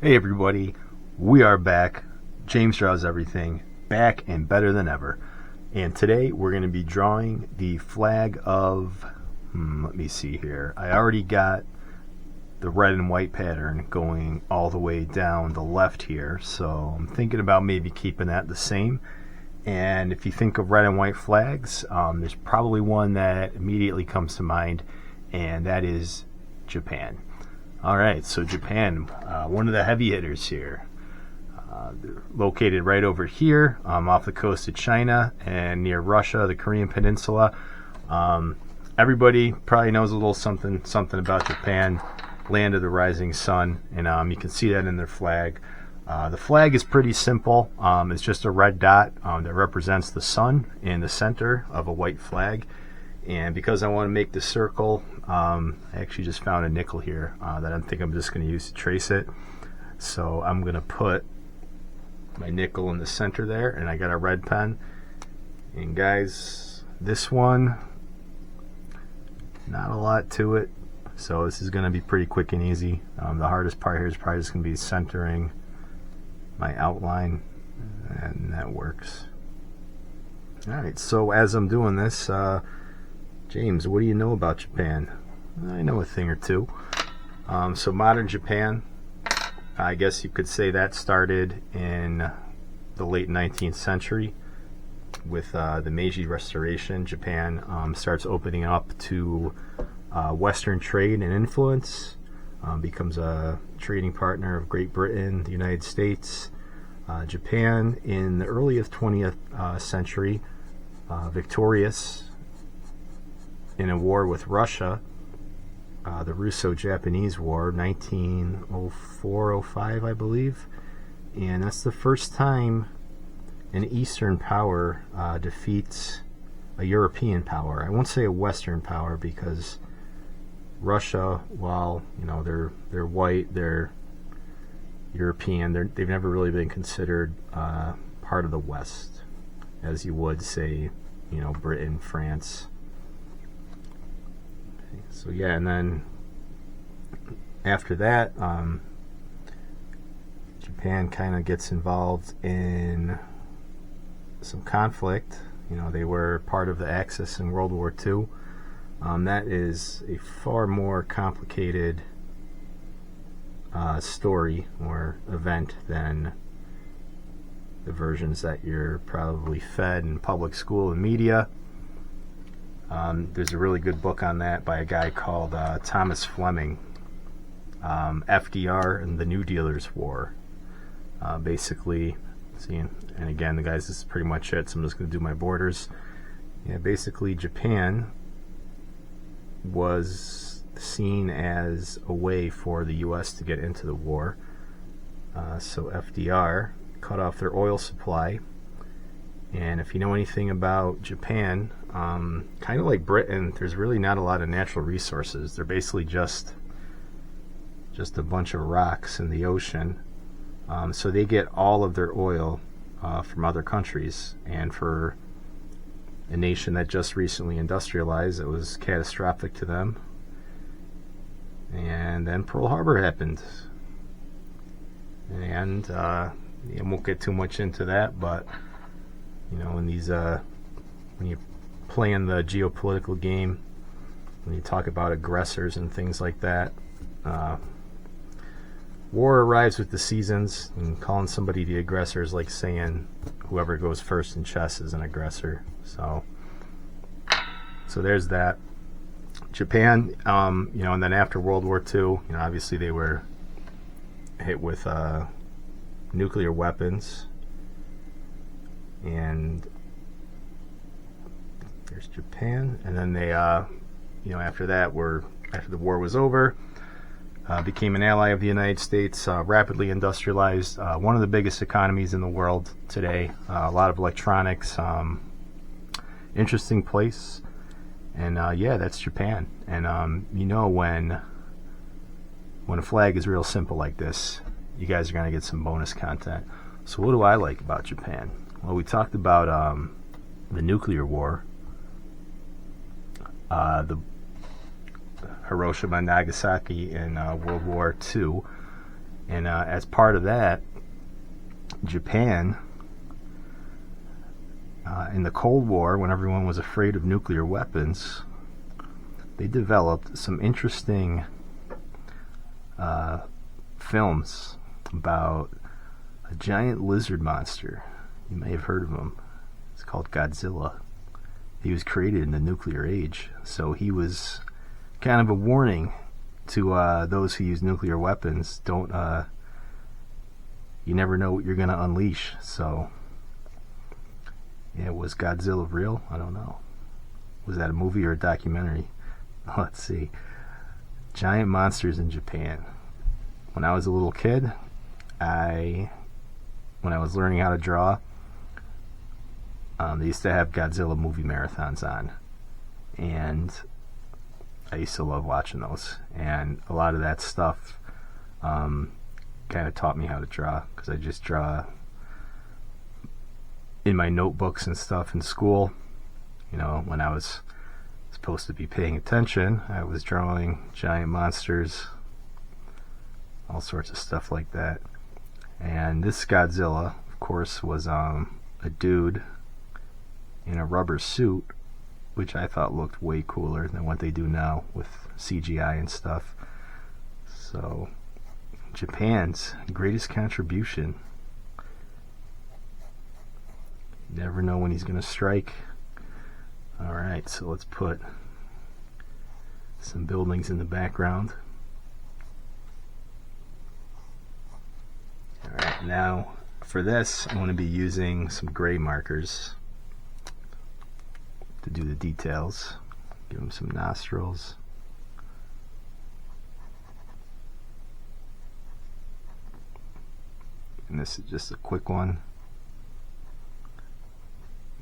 Hey everybody, we are back. James Draws Everything, back and better than ever. And today we're going to be drawing the flag of, let me see here. I already got the red and white pattern going all the way down the left here, so I'm thinking about maybe keeping that the same. And if you think of red and white flags, there's probably one that immediately comes to mind, and that is Japan. Alright, so Japan, one of the heavy hitters here. They're located right over here off the coast of China and near Russia, the Korean Peninsula. Everybody probably knows a little something about Japan, land of the rising sun, and you can see that in their flag. The flag is pretty simple. It's just a red dot that represents the sun in the center of a white flag. And because I want to make the circle, I actually just found a nickel here that I think I'm just going to use to trace it. So I'm going to put my nickel in the center there, and I got a red pen. And guys, this one, not a lot to it. So this is going to be pretty quick and easy. The hardest part here is probably just going to be centering my outline, and that works. Alright, so as I'm doing this, James, what do you know about Japan? I know a thing or two. So modern Japan, I guess you could say that started in the late 19th century with the Meiji Restoration. Japan starts opening up to Western trade and influence, becomes a trading partner of Great Britain, the United States. Japan in the earliest 20th century, victorious in a war with Russia, the Russo-Japanese War, 1904-05, I believe. And that's the first time an Eastern power defeats a European power. I won't say a Western power, because Russia, while they're white, they're European, they've never really been considered part of the West, as you would say, Britain, France. So yeah, and then after that, Japan kind of gets involved in some conflict. They were part of the Axis in World War II. That is a far more complicated story or event than the versions that you're probably fed in public school and media. There's a really good book on that by a guy called Thomas Fleming, FDR and the New Dealers War. Basically, and again, the guys, this is pretty much it, so I'm just going to do my borders. Yeah, basically, Japan was seen as a way for the U.S. to get into the war. So FDR cut off their oil supply. And if you know anything about Japan, kind of like Britain, there's really not a lot of natural resources. They're basically just a bunch of rocks in the ocean. So they get all of their oil from other countries. And for a nation that just recently industrialized, it was catastrophic to them. And then Pearl Harbor happened. And I won't get too much into that, but in these when you play in the geopolitical game, when you talk about aggressors and things like that, war arrives with the seasons, and calling somebody the aggressor is like saying whoever goes first in chess is an aggressor. So there's that. Japan, and then after World War II, obviously they were hit with nuclear weapons. And there's Japan, and then they, after that, after the war was over, became an ally of the United States, rapidly industrialized, one of the biggest economies in the world today, a lot of electronics, interesting place, and yeah, that's Japan. And when a flag is real simple like this, you guys are going to get some bonus content. So what do I like about Japan? Well, we talked about the nuclear war, the Hiroshima and Nagasaki in World War II. And as part of that, Japan, in the Cold War, when everyone was afraid of nuclear weapons, they developed some interesting films about a giant lizard monster. You may have heard of him. It's called Godzilla. He was created in the nuclear age, so he was kind of a warning to those who use nuclear weapons. Don't you never know what you're going to unleash. So yeah, was Godzilla real? I don't know. Was that a movie or a documentary? Let's see. Giant monsters in Japan. When I was a little kid, when I was learning how to draw, they used to have Godzilla movie marathons on, and I used to love watching those. And a lot of that stuff kind of taught me how to draw, because I just draw in my notebooks and stuff in school. You know, when I was supposed to be paying attention, I was drawing giant monsters, all sorts of stuff like that. And this Godzilla, of course, was a dude in a rubber suit, which I thought looked way cooler than what they do now with CGI and stuff. So, Japan's greatest contribution. You never know when he's going to strike. Alright, so let's put some buildings in the background. Alright, now for this I'm going to be using some gray markers to do the details. Give him some nostrils. And this is just a quick one.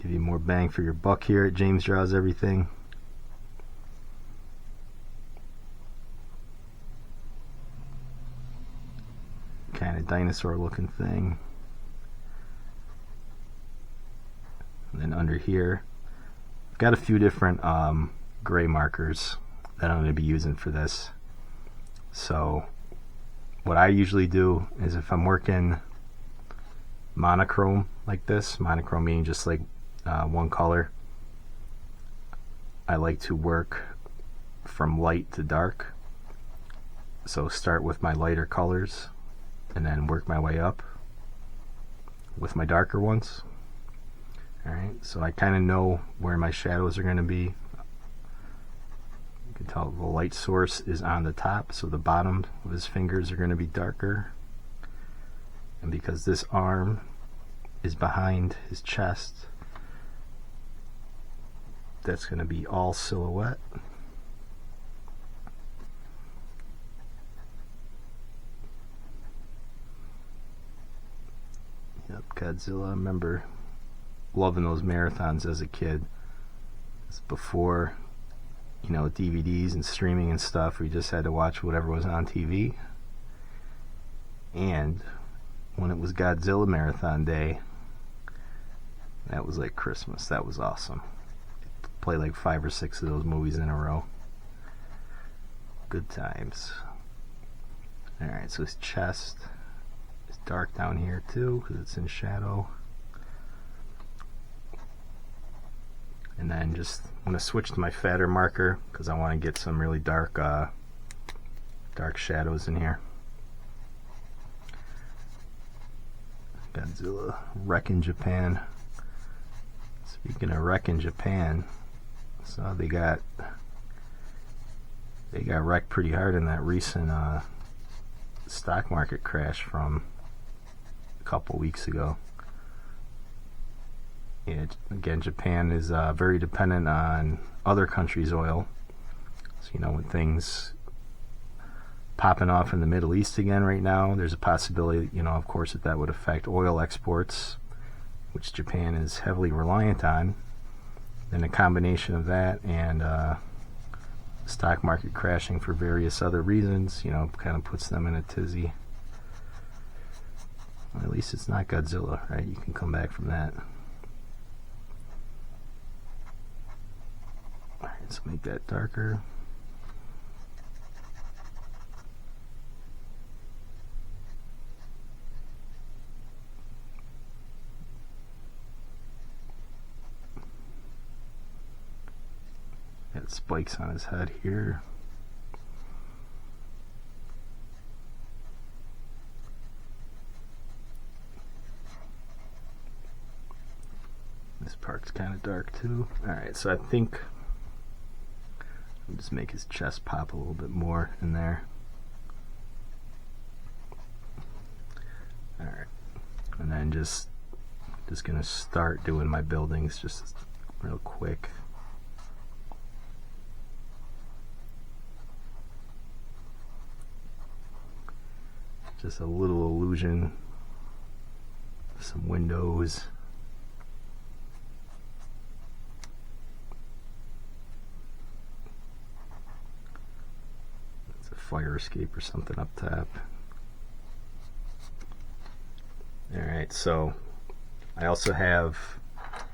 Give you more bang for your buck here at James Draws Everything. Kind of dinosaur looking thing. And then under here, I've got a few different gray markers that I'm going to be using for this. So what I usually do is, if I'm working monochrome like this, monochrome meaning just like one color, I like to work from light to dark. So start with my lighter colors and then work my way up with my darker ones. Alright, so I kind of know where my shadows are going to be. You can tell the light source is on the top, so the bottom of his fingers are going to be darker. And because this arm is behind his chest, that's going to be all silhouette. Yep, Godzilla. I remember loving those marathons as a kid. It's before, you know, DVDs and streaming and stuff. We just had to watch whatever was on TV. And when it was Godzilla Marathon Day, that was like Christmas. That was awesome. Play like 5 or 6 of those movies in a row. Good times. Alright, so his chest is dark down here too, because it's in shadow. And then just, I'm going to switch to my fatter marker because I want to get some really dark shadows in here. Godzilla wrecking Japan. Speaking of wrecking Japan, so they got wrecked pretty hard in that recent stock market crash from a couple weeks ago. Yeah, again, Japan is very dependent on other countries' oil. So, you know, when things popping off in the Middle East again right now, there's a possibility, you know, of course, that would affect oil exports, which Japan is heavily reliant on. Then a combination of that and stock market crashing for various other reasons, you know, kind of puts them in a tizzy. Well, at least it's not Godzilla, right? You can come back from that. Alright, let's make that darker. Got spikes on his head here. This part's kind of dark too. Alright, so I think I'll just make his chest pop a little bit more in there. Alright, and then just gonna start doing my buildings just real quick. Just a little illusion, some windows. It's a fire escape or something up top. Alright, so I also have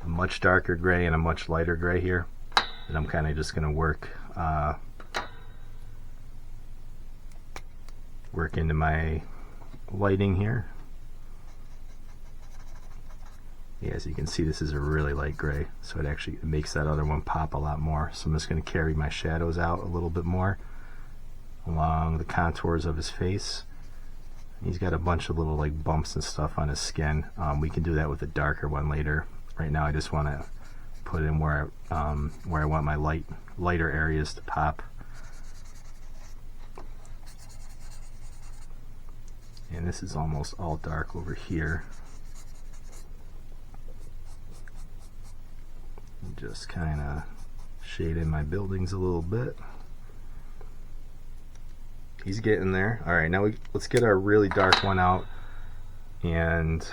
a much darker gray and a much lighter gray here that I'm kind of just going to work into my lighting here. Yeah, as you can see, this is a really light gray, so it makes that other one pop a lot more. So I'm just going to carry my shadows out a little bit more along the contours of his face. He's got a bunch of little like bumps and stuff on his skin. We can do that with a darker one later. Right now I just want to put in where I want my lighter areas to pop. And this is almost all dark over here. Just kind of shade in my buildings a little bit. He's getting there. Alright, now let's get our really dark one out. And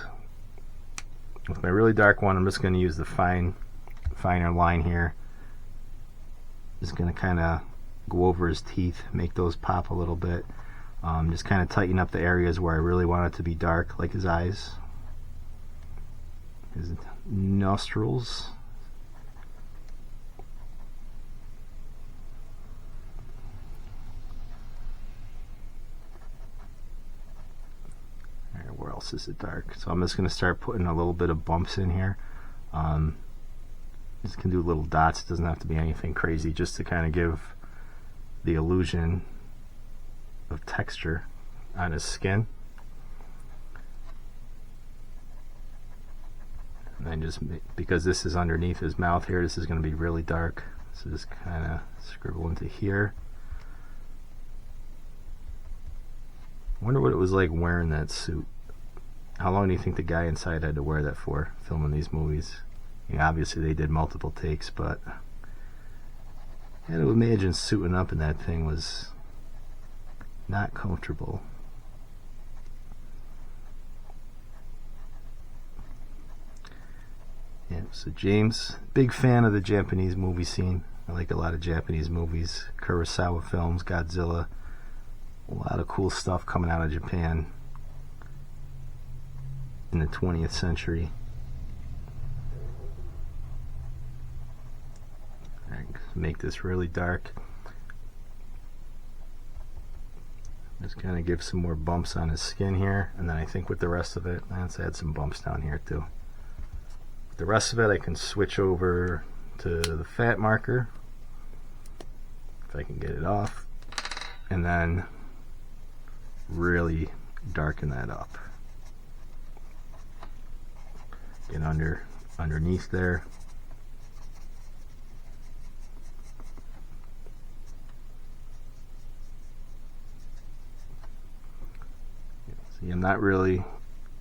with my really dark one, I'm just going to use the finer line here. Just going to kind of go over his teeth, make those pop a little bit. Just kind of tighten up the areas where I really want it to be dark, like his eyes, his nostrils. Where else is it dark? So I'm just going to start putting a little bit of bumps in here. Just can do little dots. It doesn't have to be anything crazy, just to kind of give the illusion of texture on his skin. And then just because this is underneath his mouth here, this is going to be really dark. So just kind of scribble into here. I wonder what it was like wearing that suit. How long do you think the guy inside had to wear that for, filming these movies? You know, obviously they did multiple takes, but I had to imagine suiting up in that thing was not comfortable. Yeah, so James, big fan of the Japanese movie scene. I like a lot of Japanese movies, Kurosawa films, Godzilla, a lot of cool stuff coming out of Japan in the 20th century. Make this really dark. Just kind of give some more bumps on his skin here, and then I think with the rest of it, let's add some bumps down here too. With the rest of it, I can switch over to the fat marker, if I can get it off, and then really darken that up. Get underneath there. See, I'm not really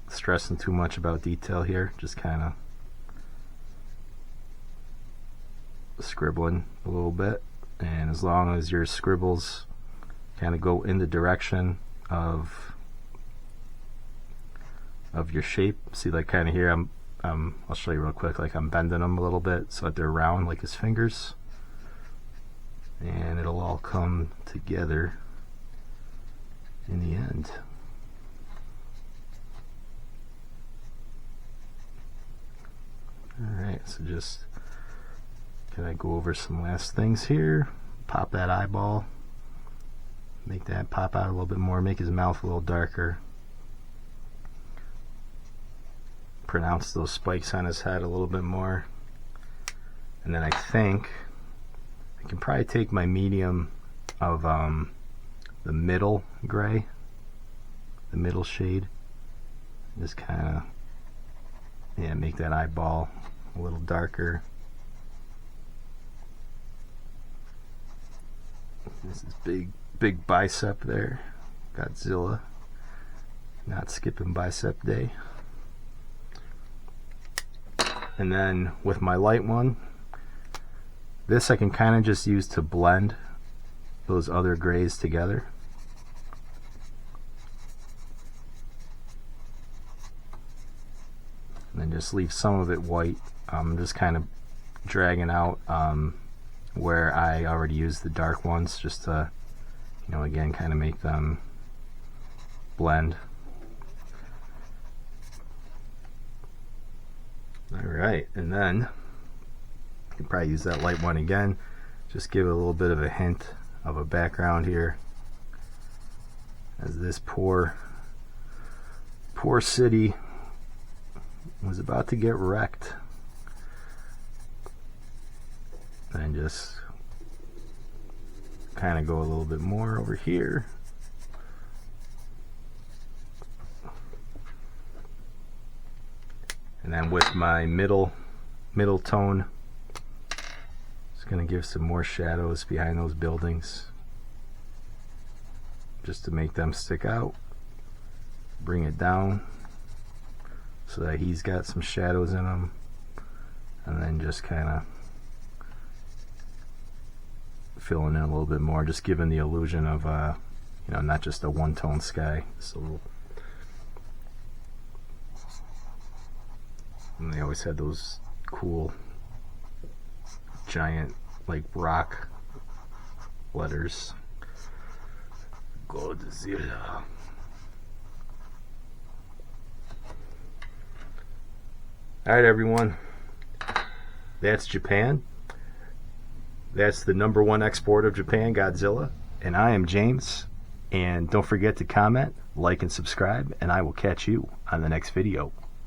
stressing too much about detail here, just kind of scribbling a little bit, and as long as your scribbles kind of go in the direction of your shape. See, like kind of here, I'll show you real quick, like I'm bending them a little bit so that they're round like his fingers, and it'll all come together in the end. Alright, so just can I go over some last things here? Pop that eyeball, make that pop out a little bit more, make his mouth a little darker, pronounce those spikes on his head a little bit more, and then I think I can probably take my medium of the middle gray, the middle shade, just kind of make that eyeball a little darker. This is big bicep there, Godzilla, not skipping bicep day. And then with my light one, this I can kind of just use to blend those other grays together. And then just leave some of it white. I'm just kind of dragging out where I already used the dark ones, just to, again, kind of make them blend. Alright, and then you can probably use that light one again, just give it a little bit of a hint of a background here, as this poor city was about to get wrecked. And just kind of go a little bit more over here. And then with my middle tone, just going to give some more shadows behind those buildings, just to make them stick out. Bring it down so that he's got some shadows in him, and then just kind of filling in a little bit more, just giving the illusion of not just a one-tone sky. So, and they always had those cool giant like rock letters, Godzilla. Alright everyone, that's Japan. That's the #1 export of Japan, Godzilla. And I am James. And don't forget to comment, like, and subscribe. And I will catch you on the next video.